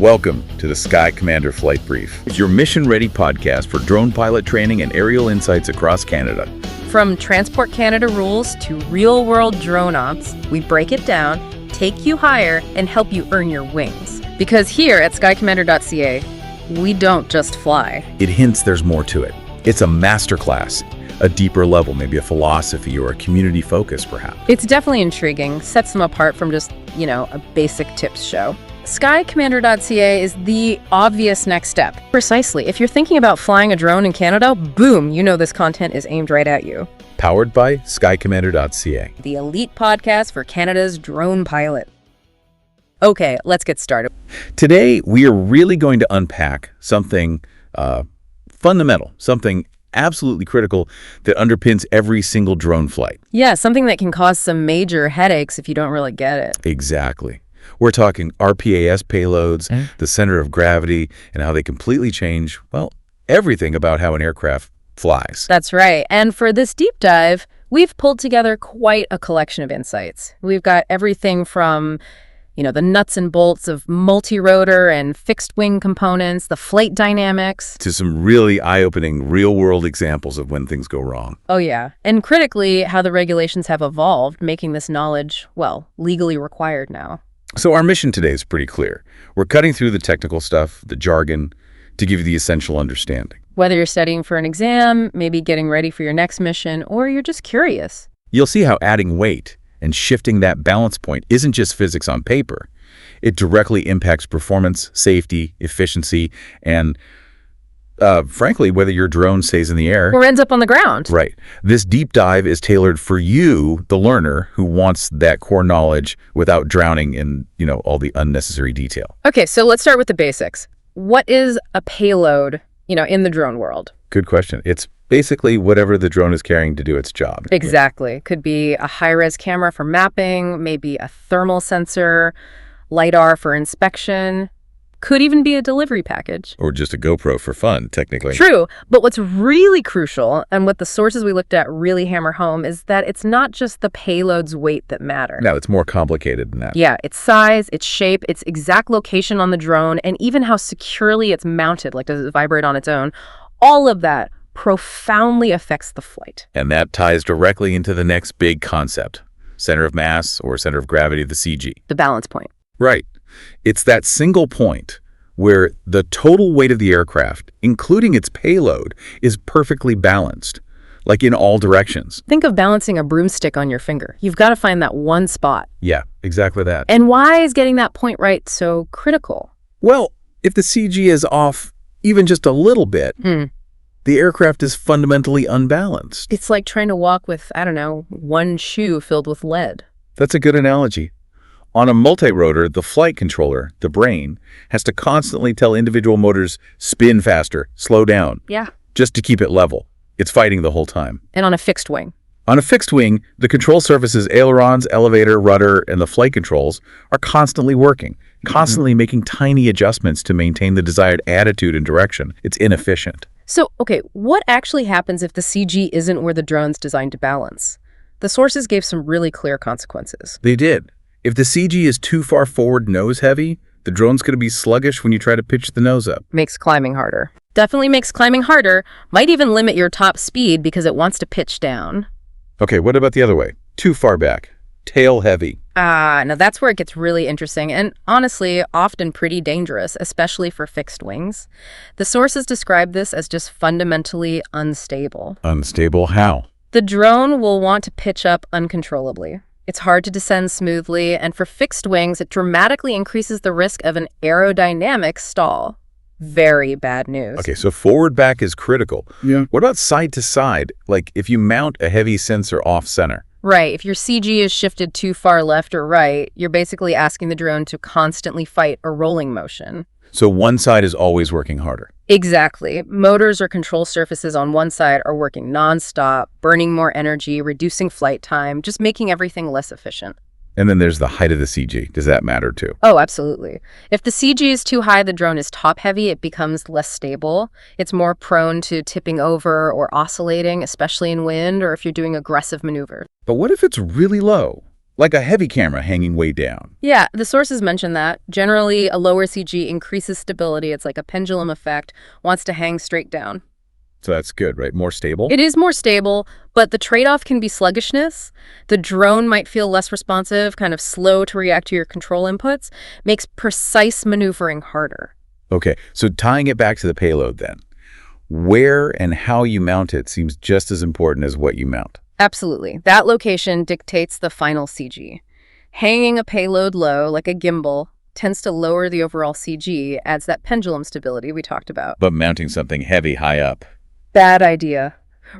Welcome to the Sky Commander Flight Brief. It's your mission-ready podcast for drone pilot training and aerial insights across Canada. From Transport Canada rules to real-world drone ops, we break it down, take you higher, and help you earn your wings. Because here at skycommander.ca, we don't just fly. It hints there's more to it. It's a masterclass, a deeper level, maybe a philosophy or a community focus, perhaps. It's definitely intriguing, sets them apart from just, a basic tips show. Skycommander.ca is the obvious next step. Precisely. If you're thinking about flying a drone in Canada, boom, this content is aimed right at you. Powered by skycommander.ca. The elite podcast for Canada's drone pilot. Okay, let's get started. Today, we are really going to unpack something fundamental, something absolutely critical that underpins every single drone flight. Yeah, something that can cause some major headaches if you don't really get it. Exactly. We're talking RPAS payloads, the center of gravity, and how they completely change, everything about how an aircraft flies. That's right. And for this deep dive, we've pulled together quite a collection of insights. We've got everything from, the nuts and bolts of multirotor and fixed-wing components, the flight dynamics, to some really eye-opening real-world examples of when things go wrong. Oh, yeah. And critically, how the regulations have evolved, making this knowledge, legally required now. So our mission today is pretty clear. We're cutting through the technical stuff, the jargon, to give you the essential understanding. Whether you're studying for an exam, maybe getting ready for your next mission, or you're just curious. You'll see how adding weight and shifting that balance point isn't just physics on paper. It directly impacts performance, safety, efficiency, and frankly, whether your drone stays in the air or ends up on the ground. Right. This deep dive is tailored for you, the learner, who wants that core knowledge without drowning in, all the unnecessary detail. Okay, so let's start with the basics. What is a payload, in the drone world? Good question. It's basically whatever the drone is carrying to do its job. Exactly. It could be a high-res camera for mapping, maybe a thermal sensor, LiDAR for inspection. Could even be a delivery package. Or just a GoPro for fun, technically. True, but what's really crucial, and what the sources we looked at really hammer home, is that it's not just the payload's weight that matter. No, it's more complicated than that. Yeah, its size, its shape, its exact location on the drone, and even how securely it's mounted, like does it vibrate on its own, all of that profoundly affects the flight. And that ties directly into the next big concept, center of mass or center of gravity, the CG. The balance point. Right. It's that single point where the total weight of the aircraft, including its payload, is perfectly balanced, like in all directions. Think of balancing a broomstick on your finger. You've got to find that one spot. Yeah, exactly that. And why is getting that point right so critical? Well, if the CG is off even just a little bit, the aircraft is fundamentally unbalanced. It's like trying to walk with, one shoe filled with lead. That's a good analogy. On a multirotor, the flight controller, the brain, has to constantly tell individual motors, spin faster, slow down. Yeah. Just to keep it level. It's fighting the whole time. And on a fixed wing? On a fixed wing, the control surfaces, ailerons, elevator, rudder, and the flight controls are constantly working, constantly making tiny adjustments to maintain the desired attitude and direction. It's inefficient. So, okay, what actually happens if the CG isn't where the drone's designed to balance? The sources gave some really clear consequences. They did. If the CG is too far forward nose heavy, the drone's going to be sluggish when you try to pitch the nose up. Makes climbing harder. Definitely makes climbing harder. Might even limit your top speed because it wants to pitch down. Okay, what about the other way? Too far back. Tail heavy. Now that's where it gets really interesting and honestly often pretty dangerous, especially for fixed wings. The sources describe this as just fundamentally unstable. Unstable how? The drone will want to pitch up uncontrollably. It's hard to descend smoothly, and for fixed wings, it dramatically increases the risk of an aerodynamic stall. Very bad news. Okay, so forward back is critical. Yeah. What about side to side? Like if you mount a heavy sensor off center? Right. If your CG is shifted too far left or right, you're basically asking the drone to constantly fight a rolling motion. So one side is always working harder. Exactly. Motors or control surfaces on one side are working nonstop, burning more energy, reducing flight time, just making everything less efficient. And then there's the height of the CG. Does that matter too? Oh, absolutely. If the CG is too high, the drone is top-heavy, it becomes less stable. It's more prone to tipping over or oscillating, especially in wind or if you're doing aggressive maneuvers. But what if it's really low? like a heavy camera hanging way down. Yeah, the sources mention that. Generally, a lower CG increases stability. It's like a pendulum effect, wants to hang straight down. So that's good, right? More stable? It is more stable, but the trade-off can be sluggishness. The drone might feel less responsive, kind of slow to react to your control inputs, makes precise maneuvering harder. Okay, so tying it back to the payload then. Where and how you mount it seems just as important as what you mount. Absolutely. That location dictates the final CG. Hanging a payload low, like a gimbal, tends to lower the overall CG, adds that pendulum stability we talked about. But mounting something heavy high up. Bad idea.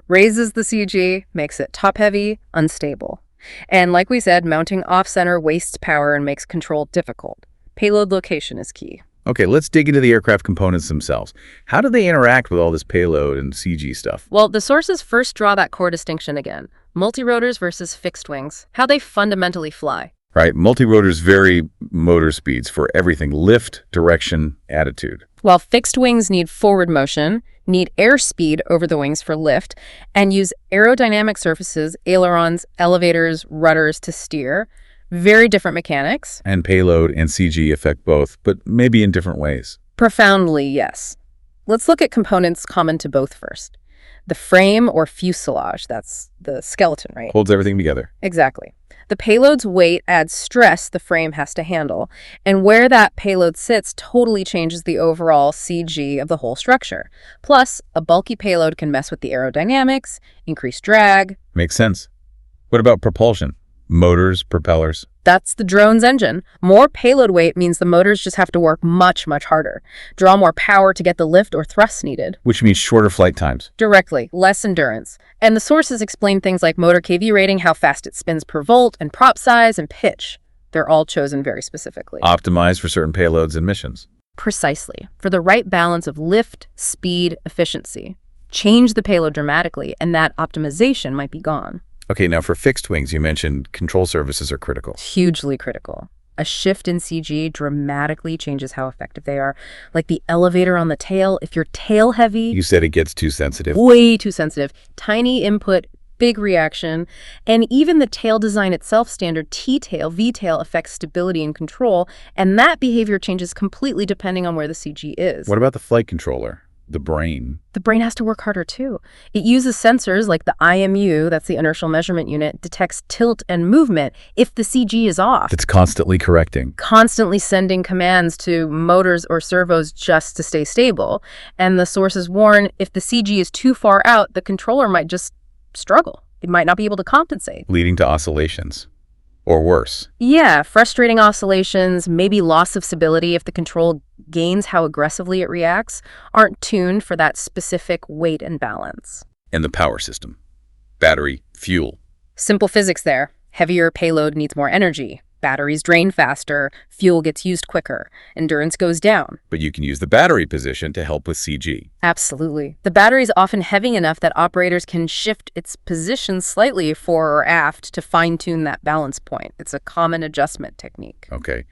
Raises the CG, makes it top-heavy, unstable. And like we said, mounting off-center wastes power and makes control difficult. Payload location is key. Okay, let's dig into the aircraft components themselves. How do they interact with all this payload and CG stuff? Well, the sources first draw that core distinction again. Multirotors versus fixed wings. How they fundamentally fly. Right, multirotors vary motor speeds for everything: lift, direction, attitude. While fixed wings need forward motion, need airspeed over the wings for lift, and use aerodynamic surfaces, ailerons, elevators, rudders to steer. Very different mechanics. And payload and CG affect both, but maybe in different ways. Profoundly, yes. Let's look at components common to both first. The frame or fuselage, that's the skeleton, right? Holds everything together. Exactly. The payload's weight adds stress the frame has to handle, and where that payload sits totally changes the overall CG of the whole structure. Plus, a bulky payload can mess with the aerodynamics, increase drag. Makes sense. What about propulsion? Motors, propellers? That's the drone's engine. More payload weight means the motors just have to work much, much harder. Draw more power to get the lift or thrust needed. Which means shorter flight times. Directly, less endurance. And the sources explain things like motor KV rating, how fast it spins per volt, and prop size and pitch. They're all chosen very specifically. Optimized for certain payloads and missions. Precisely. For the right balance of lift, speed, efficiency. Change the payload dramatically, and that optimization might be gone. Okay, now for fixed wings, you mentioned control surfaces are critical. Hugely critical. A shift in CG dramatically changes how effective they are. Like the elevator on the tail, if you're tail heavy... You said it gets too sensitive. Way too sensitive. Tiny input, big reaction. And even the tail design itself, standard T-tail, V-tail, affects stability and control. And that behavior changes completely depending on where the CG is. What about the flight controller? The brain? The brain has to work harder too. It uses sensors like the IMU, that's the inertial measurement unit, detects tilt and movement if the CG is off. It's constantly correcting. Constantly sending commands to motors or servos just to stay stable. And the sources warn if the CG is too far out, the controller might just struggle. It might not be able to compensate. Leading to oscillations. Or worse. Yeah, frustrating oscillations, maybe loss of stability if the control gains how aggressively it reacts, aren't tuned for that specific weight and balance. And the power system. Battery, fuel. Simple physics there. Heavier payload needs more energy. Batteries drain faster. Fuel gets used quicker. Endurance goes down. But you can use the battery position to help with CG. Absolutely. The battery is often heavy enough that operators can shift its position slightly fore or aft to fine-tune that balance point. It's a common adjustment technique. Okay.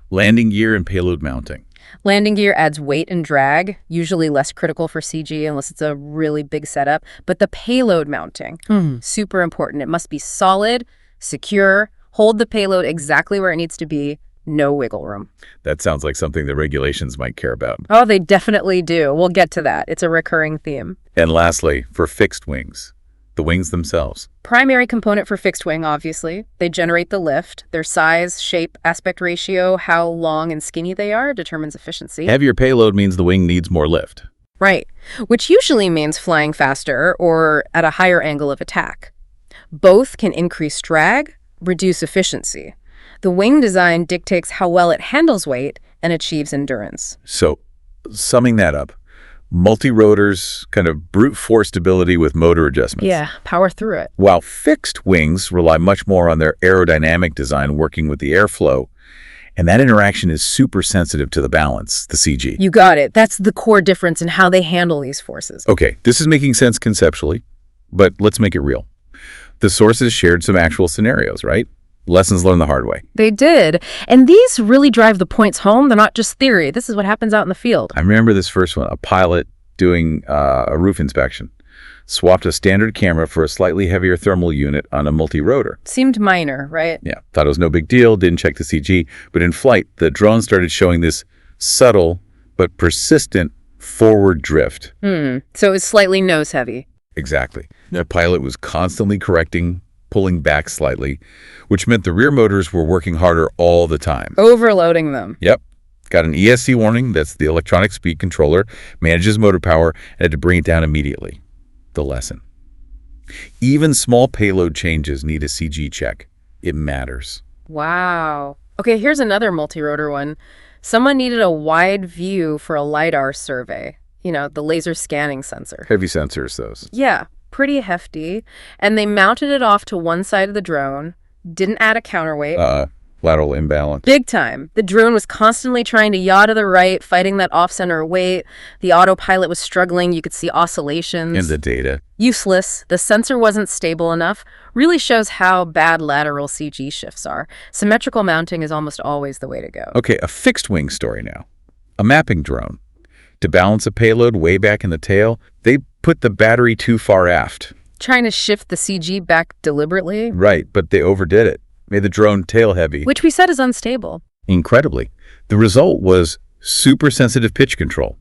Landing gear and payload mounting. Landing gear adds weight and drag, usually less critical for CG unless it's a really big setup. But the payload mounting, super important. It must be solid, secure, hold the payload exactly where it needs to be, no wiggle room. That sounds like something the regulations might care about. Oh, they definitely do. We'll get to that. It's a recurring theme. And lastly, for fixed wings, the wings themselves. Primary component for fixed wing, obviously. They generate the lift. Their size, shape, aspect ratio, how long and skinny they are determines efficiency. Heavier payload means the wing needs more lift. Right, which usually means flying faster or at a higher angle of attack. Both can increase drag, reduce efficiency. The wing design dictates how well it handles weight and achieves endurance. So, summing that up, multirotors kind of brute force stability with motor adjustments. Yeah, power through it. While fixed wings rely much more on their aerodynamic design working with the airflow, and that interaction is super sensitive to the balance, the CG. You got it. That's the core difference in how they handle these forces. Okay, this is making sense conceptually, but let's make it real. The sources shared some actual scenarios, right? Lessons learned the hard way. They did. And these really drive the points home. They're not just theory. This is what happens out in the field. I remember this first one, a pilot doing a roof inspection. Swapped a standard camera for a slightly heavier thermal unit on a multi-rotor. Seemed minor, right? Yeah, thought it was no big deal, didn't check the CG, but in flight, the drone started showing this subtle but persistent forward drift. So it was slightly nose-heavy. Exactly. The pilot was constantly correcting, pulling back slightly, which meant the rear motors were working harder all the time. Overloading them. Yep. Got an ESC warning, that's the electronic speed controller, manages motor power, and had to bring it down immediately. The lesson. Even small payload changes need a CG check. It matters. Wow. Okay, here's another multi-rotor one. Someone needed a wide view for a LiDAR survey. You know, the laser scanning sensor. Heavy sensors, those. Yeah, pretty hefty. And they mounted it off to one side of the drone, didn't add a counterweight. Lateral imbalance. Big time. The drone was constantly trying to yaw to the right, fighting that off-center weight. The autopilot was struggling. You could see oscillations. And the data. Useless. The sensor wasn't stable enough. Really shows how bad lateral CG shifts are. Symmetrical mounting is almost always the way to go. Okay, a fixed-wing story now. A mapping drone. To balance a payload way back in the tail, they put the battery too far aft. Trying to shift the CG back deliberately. Right, but they overdid it. Made the drone tail heavy. Which we said is unstable. Incredibly. The result was super sensitive pitch control.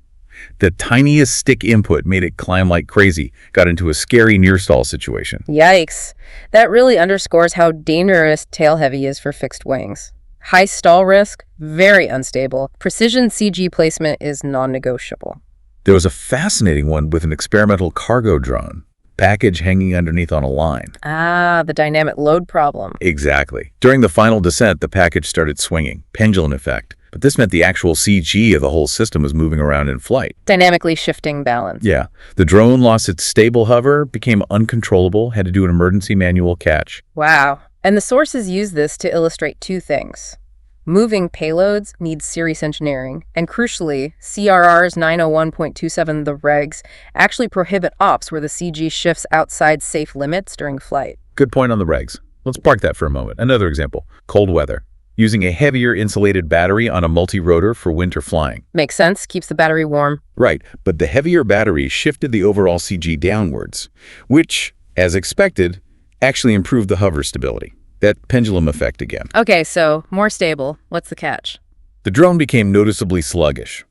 The tiniest stick input made it climb like crazy, got into a scary near-stall situation. Yikes. That really underscores how dangerous tail heavy is for fixed wings. High stall risk, very unstable. Precision CG placement is non-negotiable. There was a fascinating one with an experimental cargo drone. Package hanging underneath on a line. Ah, the dynamic load problem. Exactly. During the final descent, the package started swinging, pendulum effect. But this meant the actual CG of the whole system was moving around in flight. Dynamically shifting balance. Yeah. The drone lost its stable hover, became uncontrollable, had to do an emergency manual catch. Wow. And the sources use this to illustrate two things. Moving payloads needs serious engineering, and crucially, CRR's 901.27, the regs, actually prohibit ops where the CG shifts outside safe limits during flight. Good point on the regs. Let's park that for a moment. Another example, cold weather. Using a heavier insulated battery on a multi-rotor for winter flying. Makes sense, keeps the battery warm. Right, but the heavier battery shifted the overall CG downwards, which, as expected, actually improved the hover stability. That pendulum effect again. Okay, so more stable. What's the catch? The drone became noticeably sluggish.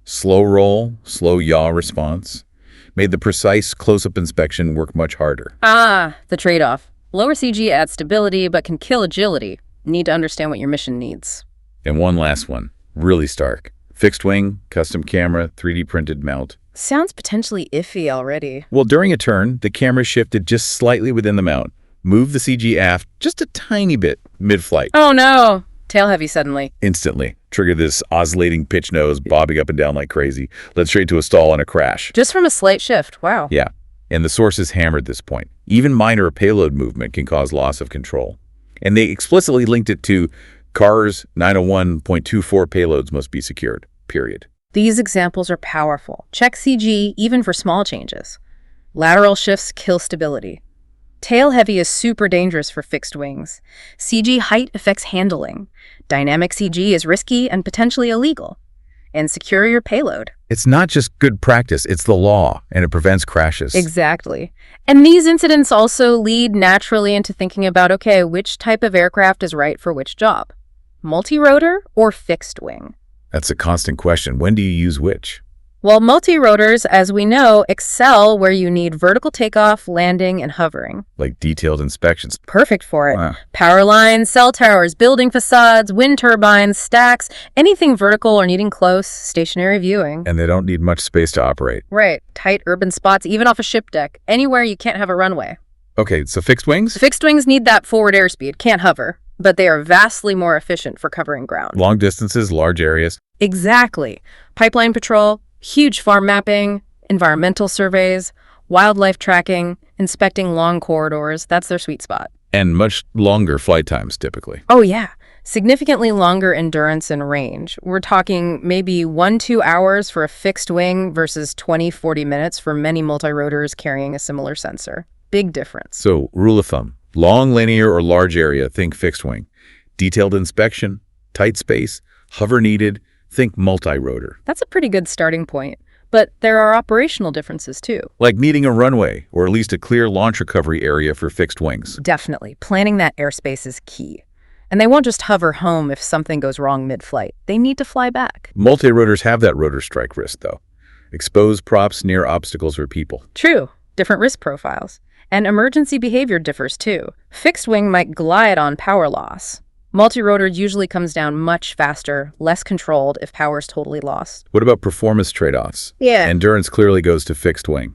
Slow roll, slow yaw response, made the precise close-up inspection work much harder. Ah, the trade-off. Lower CG adds stability, but can kill agility. Need to understand what your mission needs. And one last one, really stark. Fixed wing, custom camera, 3D printed mount. Sounds potentially iffy already. Well, during a turn, the camera shifted just slightly within the mount. Moved the CG aft just a tiny bit mid-flight. Oh no! Tail heavy suddenly. Instantly. Triggered this oscillating pitch nose, bobbing up and down like crazy. Led straight to a stall and a crash. Just from a slight shift. Wow. Yeah. And the sources hammered this point. Even minor payload movement can cause loss of control. And they explicitly linked it to CAR's 901.24 payloads must be secured, period. These examples are powerful. Check CG even for small changes. Lateral shifts kill stability. Tail heavy is super dangerous for fixed wings. CG height affects handling. Dynamic CG is risky and potentially illegal. And secure your payload. It's not just good practice, it's the law, and it prevents crashes. Exactly. And these incidents also lead naturally into thinking about, okay, which type of aircraft is right for which job? Multi-rotor or fixed wing? That's a constant question. When do you use which? Well, multi-rotors, as we know, excel where you need vertical takeoff, landing, and hovering. Like detailed inspections. Perfect for it. Wow. Power lines, cell towers, building facades, wind turbines, stacks, anything vertical or needing close, stationary viewing. And they don't need much space to operate. Right. Tight urban spots, even off a ship deck. Anywhere you can't have a runway. Okay, so fixed wings? Fixed wings need that forward airspeed, can't hover. But they are vastly more efficient for covering ground. Long distances, large areas. Exactly. Pipeline patrol, huge farm mapping, environmental surveys, wildlife tracking, inspecting long corridors. That's their sweet spot. And much longer flight times, typically. Oh, yeah. Significantly longer endurance and range. We're talking maybe 1-2 hours for a fixed wing versus 20-40 minutes for many multirotors carrying a similar sensor. Big difference. So, rule of thumb. Long linear or large area, think fixed wing. Detailed inspection, tight space, hover needed, think multi-rotor. That's a pretty good starting point. But there are operational differences too. Like needing a runway, or at least a clear launch recovery area for fixed wings. Definitely. Planning that airspace is key. And they won't just hover home if something goes wrong mid-flight. They need to fly back. Multirotors have that rotor strike risk, though. Exposed props near obstacles or people. True. Different risk profiles. And emergency behavior differs too. Fixed wing might glide on power loss. Multirotor usually comes down much faster, less controlled if power is totally lost. What about performance trade-offs? Yeah. Endurance clearly goes to fixed wing.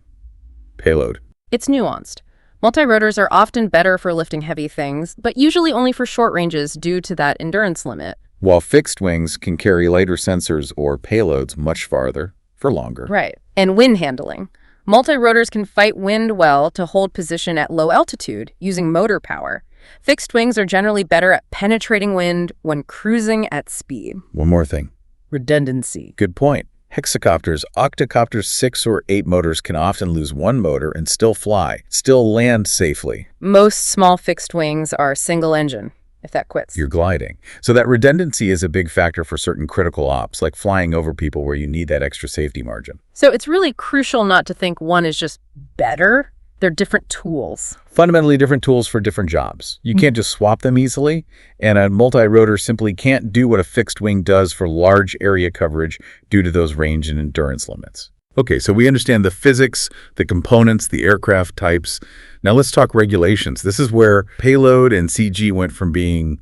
Payload. It's nuanced. Multirotors are often better for lifting heavy things, but usually only for short ranges due to that endurance limit. While fixed wings can carry lighter sensors or payloads much farther for longer. Right. And wind handling. Multirotors can fight wind well to hold position at low altitude using motor power. Fixed wings are generally better at penetrating wind when cruising at speed. One more thing. Redundancy. Good point. Hexacopters, octocopters, 6 or 8 motors can often lose one motor and still fly, still land safely. Most small fixed wings are single engine, if that quits. You're gliding. So that redundancy is a big factor for certain critical ops, like flying over people where you need that extra safety margin. So it's really crucial not to think one is just better. They're different tools. Fundamentally different tools for different jobs. You can't just swap them easily, and a multirotor simply can't do what a fixed wing does for large area coverage due to those range and endurance limits. Okay, so we understand the physics, the components, the aircraft types. Now let's talk regulations. This is where payload and CG went from being,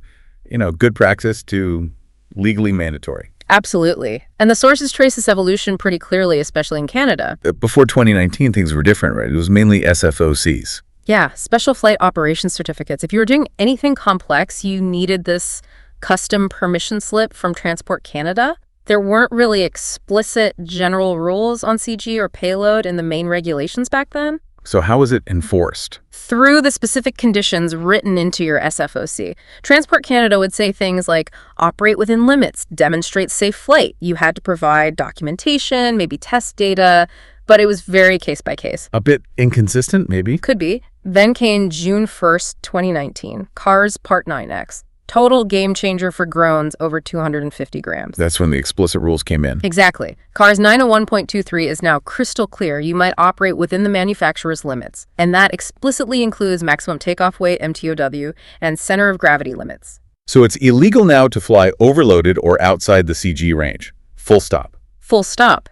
good practice to legally mandatory. Absolutely. And the sources trace this evolution pretty clearly, especially in Canada. Before 2019, things were different, right? It was mainly SFOCs. Yeah, Special Flight Operations Certificates. If you were doing anything complex, you needed this custom permission slip from Transport Canada. There weren't really explicit general rules on CG or payload in the main regulations back then. So how is it enforced? Through the specific conditions written into your SFOC. Transport Canada would say things like operate within limits, demonstrate safe flight. You had to provide documentation, maybe test data, but it was very case by case. A bit inconsistent, maybe? Could be. Then came June 1st, 2019, CARS Part 9X. Total game changer for drones over 250 grams. That's when the explicit rules came in. Exactly. CARS 901.23 is now crystal clear. You might operate within the manufacturer's limits. And that explicitly includes maximum takeoff weight, MTOW, and center of gravity limits. So it's illegal now to fly overloaded or outside the CG range. Full stop. Full stop.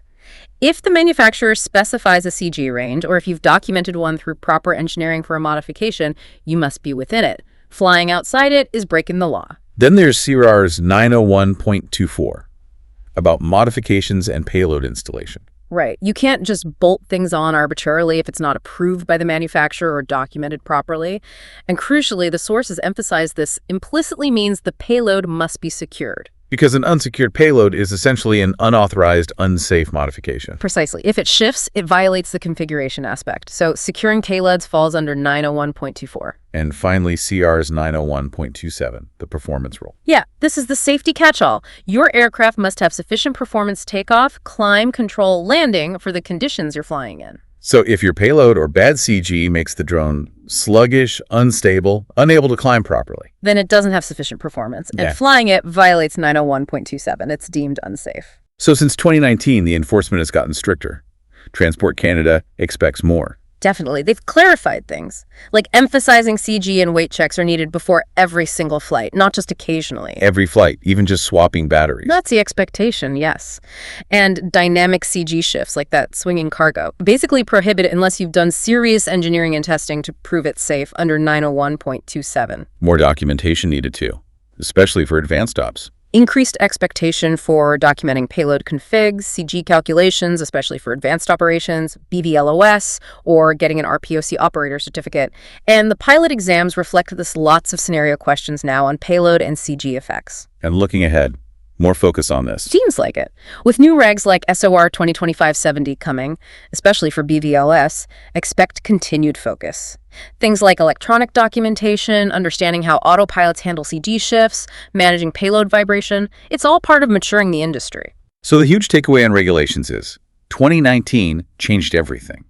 If the manufacturer specifies a CG range, or if you've documented one through proper engineering for a modification, you must be within it. Flying outside it is breaking the law. Then there's CRAR's 901.24 about modifications and payload installation. Right. You can't just bolt things on arbitrarily if it's not approved by the manufacturer or documented properly. And crucially, the sources emphasize this implicitly means the payload must be secured. Because an unsecured payload is essentially an unauthorized, unsafe modification. Precisely. If it shifts, it violates the configuration aspect. So securing payloads falls under 901.24. And finally, CR's 901.27, the performance rule. Yeah, this is the safety catch-all. Your aircraft must have sufficient performance takeoff, climb, control, landing for the conditions you're flying in. So if your payload or bad CG makes the drone sluggish, unstable, unable to climb properly, then it doesn't have sufficient performance, and Yeah. flying it violates 901.27. It's deemed unsafe. So since 2019, the enforcement has gotten stricter. Transport Canada expects more. Definitely. They've clarified things, like emphasizing CG and weight checks are needed before every single flight, not just occasionally. Every flight, even just swapping batteries. That's the expectation, yes. And dynamic CG shifts, like that swinging cargo, basically prohibited unless you've done serious engineering and testing to prove it's safe under 901.27. More documentation needed too, especially for advanced ops. Increased expectation for documenting payload configs, CG calculations, especially for advanced operations, BVLOS, or getting an RPOC operator certificate. And the pilot exams reflect this lots of scenario questions now on payload and CG effects. And looking ahead, more focus on this. Seems like it. With new regs like SOR 2025-70 coming, especially for BVLS, expect continued focus. Things like electronic documentation, understanding how autopilots handle CG shifts, managing payload vibration, it's all part of maturing the industry. So the huge takeaway on regulations is 2019 changed everything.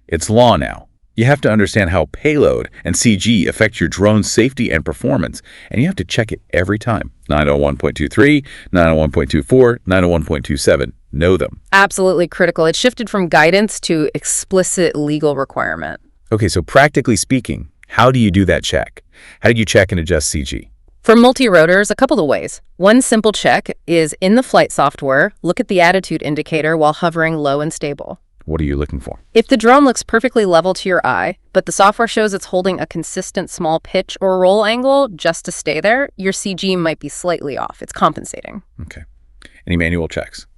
It's law now. You have to understand how payload and CG affect your drone's safety and performance, and you have to check it every time. 901.23, 901.24, 901.27. Know them. Absolutely critical. It shifted from guidance to explicit legal requirement. Okay, so practically speaking, how do you do that check? How do you check and adjust CG? For multi-rotors, a couple of ways. One simple check is in the flight software, look at the attitude indicator while hovering low and stable. What are you looking for? If the drone looks perfectly level to your eye, but the software shows it's holding a consistent small pitch or roll angle just to stay there, your CG might be slightly off. It's compensating. Okay. Any manual checks?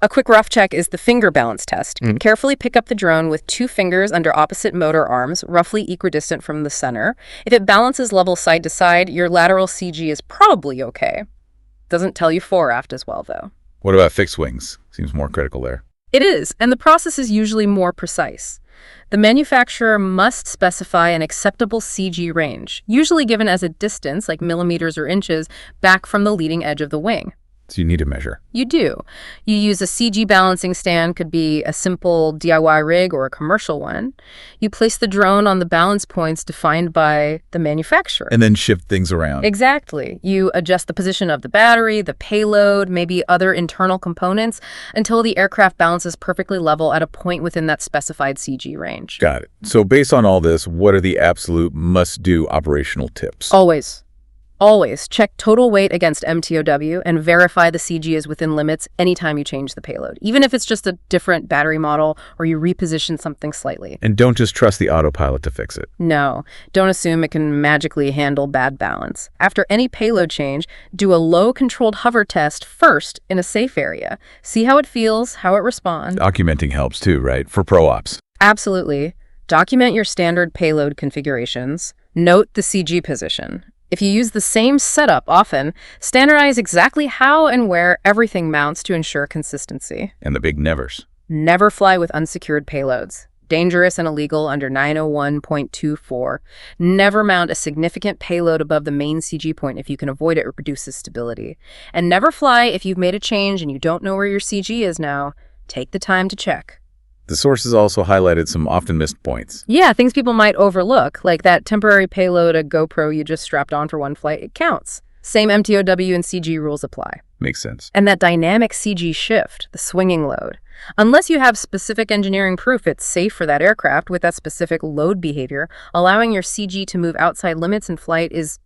A quick rough check is the finger balance test. Carefully pick up the drone with 2 fingers under opposite motor arms, roughly equidistant from the center. If it balances level side to side, your lateral CG is probably okay. Doesn't tell you fore-aft as well, though. What about fixed wings? Seems more critical there. It is, and the process is usually more precise. The manufacturer must specify an acceptable CG range, usually given as a distance, like millimeters or inches, back from the leading edge of the wing. So you need to measure. You do. You use a CG balancing stand, could be a simple DIY rig or a commercial one. You place the drone on the balance points defined by the manufacturer. And then shift things around. Exactly. You adjust the position of the battery, the payload, maybe other internal components until the aircraft balances perfectly level at a point within that specified CG range. Got it. So based on all this, what are the absolute must-do operational tips? Always check total weight against MTOW and verify the CG is within limits anytime you change the payload, even if it's just a different battery model or you reposition something slightly. And don't just trust the autopilot to fix it. No, don't assume it can magically handle bad balance. After any payload change, do a low-controlled hover test first in a safe area. See how it feels, how it responds. Documenting helps too, right? For pro ops. Absolutely. Document your standard payload configurations. Note the CG position. If you use the same setup often, standardize exactly how and where everything mounts to ensure consistency. And the big nevers. Never fly with unsecured payloads. Dangerous and illegal under 901.24. Never mount a significant payload above the main CG point if you can avoid it or reduces stability. And never fly if you've made a change and you don't know where your CG is now. Take the time to check. The sources also highlighted some often missed points. Yeah, things people might overlook, like that temporary payload, a GoPro you just strapped on for one flight, it counts. Same MTOW and CG rules apply. Makes sense. And that dynamic CG shift, the swinging load. Unless you have specific engineering proof it's safe for that aircraft with that specific load behavior, allowing your CG to move outside limits in flight is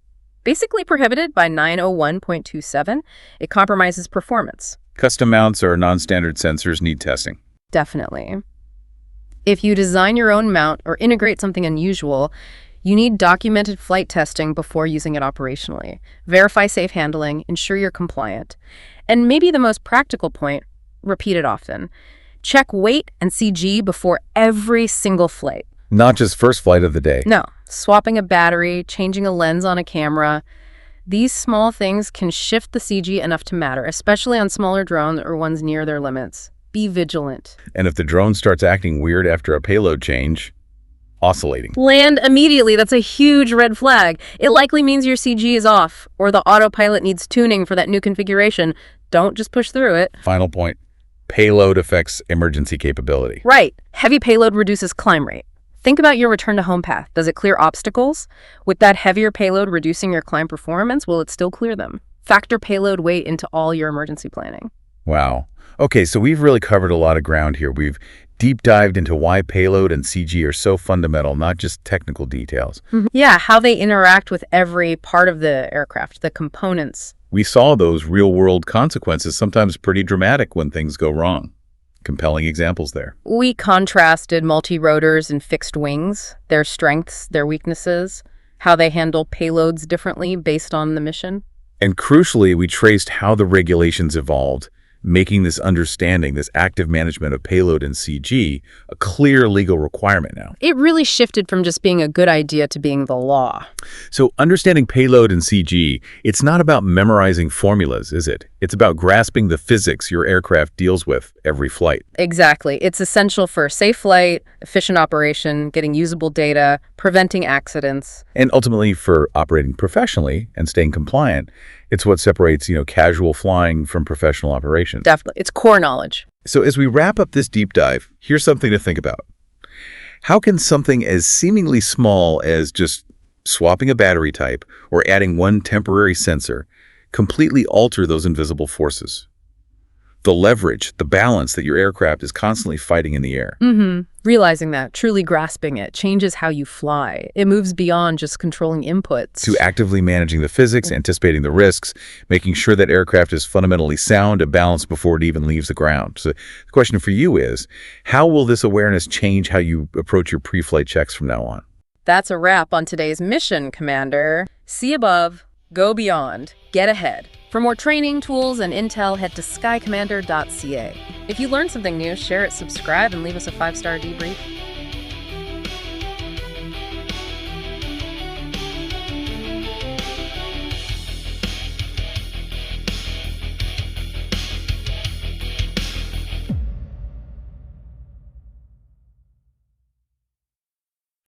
basically prohibited by 901.27. It compromises performance. Custom mounts or non-standard sensors need testing. Definitely. If you design your own mount or integrate something unusual, you need documented flight testing before using it operationally. Verify safe handling, ensure you're compliant. And maybe the most practical point, repeat it often. Check weight and CG before every single flight. Not just first flight of the day. No, swapping a battery, changing a lens on a camera. These small things can shift the CG enough to matter, especially on smaller drones or ones near their limits. Be vigilant. And if the drone starts acting weird after a payload change, oscillating. Land immediately. That's a huge red flag. It likely means your CG is off, or the autopilot needs tuning for that new configuration. Don't just push through it. Final point. Payload affects emergency capability. Right. Heavy payload reduces climb rate. Think about your return to home path. Does it clear obstacles? With that heavier payload reducing your climb performance, will it still clear them? Factor payload weight into all your emergency planning. Wow. Okay, so we've really covered a lot of ground here. We've deep dived into why payload and CG are so fundamental, not just technical details. Yeah, how they interact with every part of the aircraft, the components. We saw those real-world consequences, sometimes pretty dramatic when things go wrong. Compelling examples there. We contrasted multi-rotors and fixed wings, their strengths, their weaknesses, how they handle payloads differently based on the mission. And crucially, we traced how the regulations evolved, making this understanding, this active management of payload and CG, a clear legal requirement now. It really shifted from just being a good idea to being the law. So understanding payload and CG, it's not about memorizing formulas, is it? It's about grasping the physics your aircraft deals with every flight. Exactly. It's essential for safe flight, efficient operation, getting usable data, preventing accidents. And ultimately for operating professionally and staying compliant. It's what separates, casual flying from professional operations. Definitely. It's core knowledge. So as we wrap up this deep dive, here's something to think about. How can something as seemingly small as just swapping a battery type or adding one temporary sensor completely alter those invisible forces? The leverage, the balance that your aircraft is constantly fighting in the air. Realizing that, truly grasping it, changes how you fly. It moves beyond just controlling inputs. To actively managing the physics, anticipating the risks, making sure that aircraft is fundamentally sound and balanced before it even leaves the ground. So the question for you is, how will this awareness change how you approach your pre-flight checks from now on? That's a wrap on today's mission, Commander. See above, go beyond, get ahead. For more training, tools, and intel, head to skycommander.ca. If you learned something new, share it, subscribe, and leave us a 5-star debrief.